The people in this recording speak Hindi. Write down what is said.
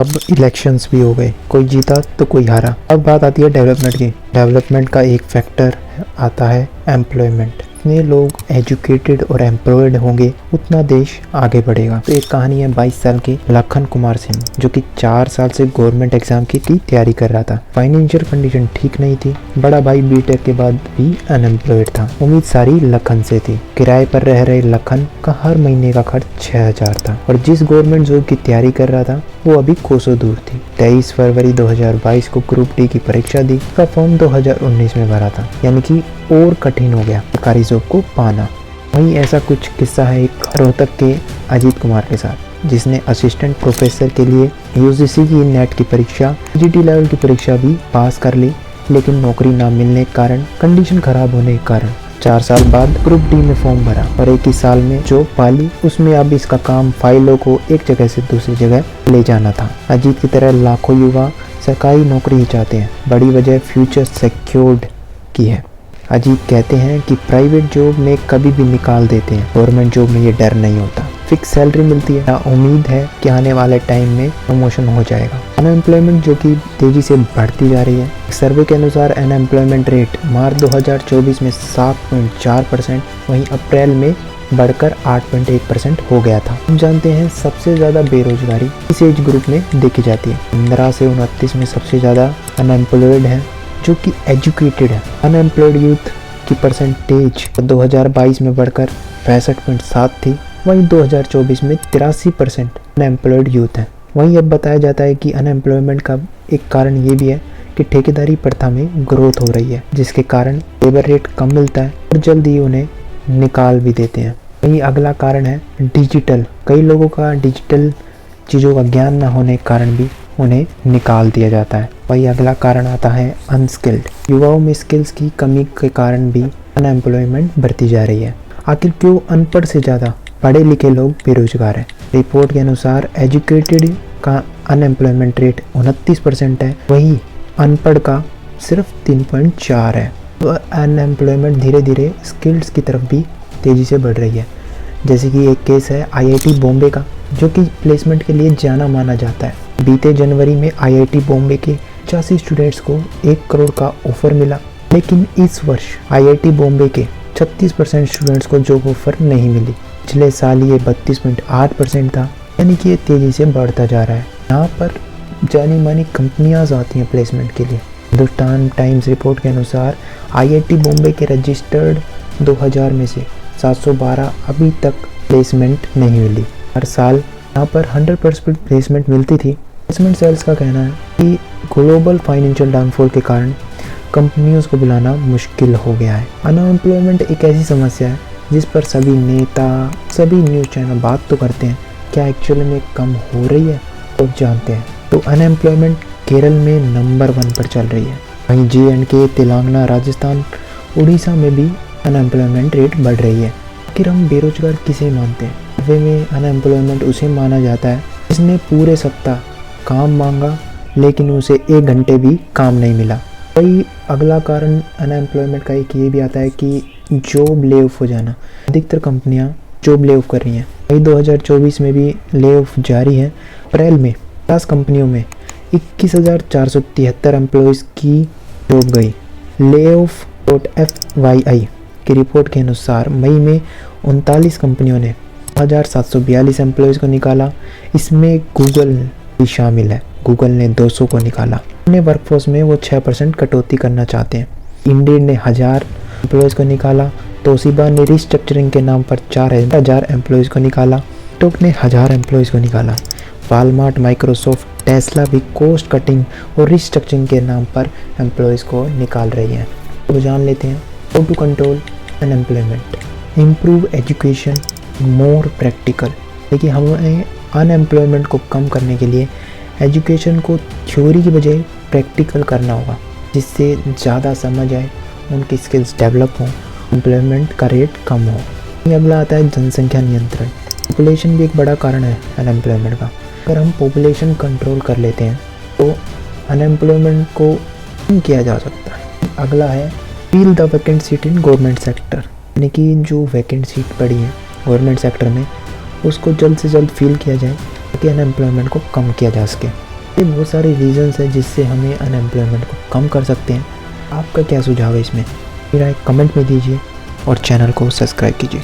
अब इलेक्शंस भी हो गए, कोई जीता तो कोई हारा। अब बात आती है डेवलपमेंट की। डेवलपमेंट का एक फैक्टर आता है एम्प्लॉयमेंट। जितने लोग एजुकेटेड और एम्प्लॉयड होंगे उतना देश आगे बढ़ेगा। तो एक कहानी है 22 साल के लखन कुमार सिंह, जो कि 4 साल से गवर्नमेंट एग्जाम की तैयारी कर रहा था। फाइनेंशियल कंडीशन ठीक नहीं थी। बड़ा भाई बीटेक के बाद भी अनएम्प्लॉयड था। उम्मीद सारी लखन से थी। किराए पर रह रहे लखन का हर महीने का खर्च 6000 था और जिस गवर्नमेंट जॉब की तैयारी कर रहा था वो अभी कोसों दूर थी। 23 फरवरी 2022 को ग्रुप डी की परीक्षा दी। उसका फॉर्म 2019 में भरा था, यानी कि और कठिन हो गया सरकारी जॉब को पाना। वहीं ऐसा कुछ किस्सा है एक रोहतक के अजीत कुमार के साथ, जिसने असिस्टेंट प्रोफेसर के लिए यूजीसी की नेट की परीक्षा, जीटी लेवल की परीक्षा भी पास कर ली, लेकिन नौकरी ना मिलने के कारण, कंडीशन खराब होने के कारण 4 साल बाद ग्रुप डी में फॉर्म भरा और एक ही साल में जॉब पाली। उसमें अब इसका काम फाइलों को एक जगह से दूसरी जगह ले जाना था। अजीत की तरह लाखों युवा सरकारी नौकरी ही चाहते हैं। बड़ी वजह फ्यूचर सिक्योर्ड की है। अजीत कहते हैं कि प्राइवेट जॉब में कभी भी निकाल देते हैं, गवर्नमेंट जॉब में ये डर नहीं होता। फिक्स सैलरी मिलती है, उम्मीद है कि आने वाले टाइम में प्रमोशन हो जाएगा। अनएम्प्लॉयमेंट जो कि तेजी से बढ़ती जा रही है। सर्वे के अनुसार अनएम्प्लॉयमेंट रेट मार्च 2024 में 7.4%, वहीं अप्रैल में बढ़कर 8.1% हो गया था। हम जानते हैं सबसे ज़्यादा बेरोजगारी इस एज ग्रुप में देखी जाती है। 15 से 29 में सबसे ज़्यादा अनएम्प्लॉयड है जो कि एजुकेटेड है। अनएम्प्लॉयड यूथ की परसेंटेज 2022 में बढ़कर 65.7 थी, वहीं 2024 में 83% अनएम्प्लॉयड यूथ है। वहीं अब बताया जाता है कि अनएम्प्लॉयमेंट का एक कारण ये भी है कि ठेकेदारी प्रथा में ग्रोथ हो रही है, जिसके कारण लेबर रेट कम मिलता है और जल्द ही उन्हें निकाल भी देते हैं। वहीं अगला कारण है डिजिटल। कई लोगों का डिजिटल चीज़ों का ज्ञान न होने के कारण भी उन्हें निकाल दिया जाता है। वही अगला कारण आता है अनस्किल्ड। युवाओं में स्किल्स की कमी के कारण भी अनएम्प्लॉयमेंट बढ़ती जा रही है। आखिर क्यों अनपढ़ से ज़्यादा पढ़े लिखे लोग बेरोजगार हैं? रिपोर्ट के अनुसार एजुकेटेड का अनएम्प्लॉयमेंट रेट 29% है, वही अनपढ़ का सिर्फ 3.4 है। तो अनएम्प्लॉयमेंट धीरे धीरे स्किल्स की तरफ भी तेज़ी से बढ़ रही है। जैसे कि एक केस है आईआईटी बॉम्बे का, जो कि प्लेसमेंट के लिए जाना माना जाता है। बीते जनवरी में आईआईटी बॉम्बे के 85 स्टूडेंट्स को 1 करोड़ का ऑफर मिला, लेकिन इस वर्ष आईआईटी बॉम्बे के 36% स्टूडेंट्स को जॉब ऑफर नहीं मिली। पिछले साल ये 32.8% था, यानी कि ये तेज़ी से बढ़ता जा रहा है। यहाँ पर जानी मानी कंपनियाँ आती हैं प्लेसमेंट के लिए। हिंदुस्तान टाइम्स रिपोर्ट के अनुसार आईआईटी बॉम्बे के रजिस्टर्ड 2000 में से 712 अभी तक प्लेसमेंट नहीं मिली। हर साल यहाँ पर 100% प्लेसमेंट मिलती थी। प्लेसमेंट सेल्स का कहना है कि ग्लोबल फाइनेंशियल डाउनफॉल के कारण कंपनियों को बुलाना मुश्किल हो गया है। अनएम्प्लॉयमेंट एक ऐसी समस्या है जिस पर सभी नेता, सभी न्यूज़ चैनल बात तो करते हैं, क्या एक्चुअली में कम हो रही है तो जानते हैं। तो अनएम्प्लॉयमेंट केरल में नंबर 1 पर चल रही है। वहीं J&K, तेलंगाना, राजस्थान, उड़ीसा में भी अनएम्प्लॉयमेंट रेट बढ़ रही है। आखिर हम बेरोजगार किसे मानते हैं? सर्वे में अनएम्प्लॉयमेंट उसे माना जाता है जिसने पूरे सप्ताह काम मांगा लेकिन उसे 1 घंटे भी काम नहीं मिला। वही अगला कारण अनएम्प्लॉयमेंट का एक ये भी आता है कि जॉब ले ऑफ हो जाना। अधिकतर कंपनियां जॉब ले ऑफ कर रही हैं। वही 2024 में भी ले ऑफ जारी है। अप्रैल में 50 कंपनियों में 21,473 एम्प्लॉयज़ की जॉब गई। layoff.fyi की रिपोर्ट के अनुसार मई में 39 कंपनियों ने 1742 एम्प्लॉयज़ को निकाला। इसमें गूगल भी शामिल है। गूगल ने 200 को निकाला। अपने वर्कफोर्स में वो 6% कटौती करना चाहते हैं। इंडीड ने 1000 एम्प्लॉयज़ को निकाला। तोशिबा ने रिस्ट्रक्चरिंग के नाम पर 4000 एम्प्लॉयज़ को निकाला। टिकटॉक ने 1000 एम्प्लॉयज़ को निकाला। वालमार्ट, माइक्रोसॉफ्ट, टेस्ला भी कॉस्ट कटिंग और रिस्ट्रक्चरिंग के नाम पर एम्प्लॉयज़ को निकाल रही हैं। तो जान लेते हैं how to control unemployment. Improve education more practical. देखिए, हमें अनएम्प्लॉयमेंट को कम करने के लिए एजुकेशन को थ्योरी की बजाय प्रैक्टिकल करना होगा, जिससे ज़्यादा समझ आए, उनकी स्किल्स डेवलप हों, एम्प्लॉयमेंट का रेट कम हो। अगला आता है जनसंख्या नियंत्रण। पॉपुलेशन भी एक बड़ा कारण है अनएम्प्लॉयमेंट का। अगर हम पॉपुलेशन कंट्रोल कर लेते हैं तो अनएम्प्लॉयमेंट को कम किया जा सकता है। अगला है fill the vacant seat in government sector, यानी कि जो वैकेंट सीट पड़ी है गवर्नमेंट सेक्टर में उसको जल्द से जल्द फिल किया जाए ताकि अनएम्प्लॉयमेंट को कम किया जा सके। ये बहुत सारे रीजंस हैं जिससे हमें अनएम्प्लॉयमेंट को कम कर सकते हैं। आपका क्या सुझाव है इसमें? मेरा एक कमेंट में दीजिए और चैनल को सब्सक्राइब कीजिए।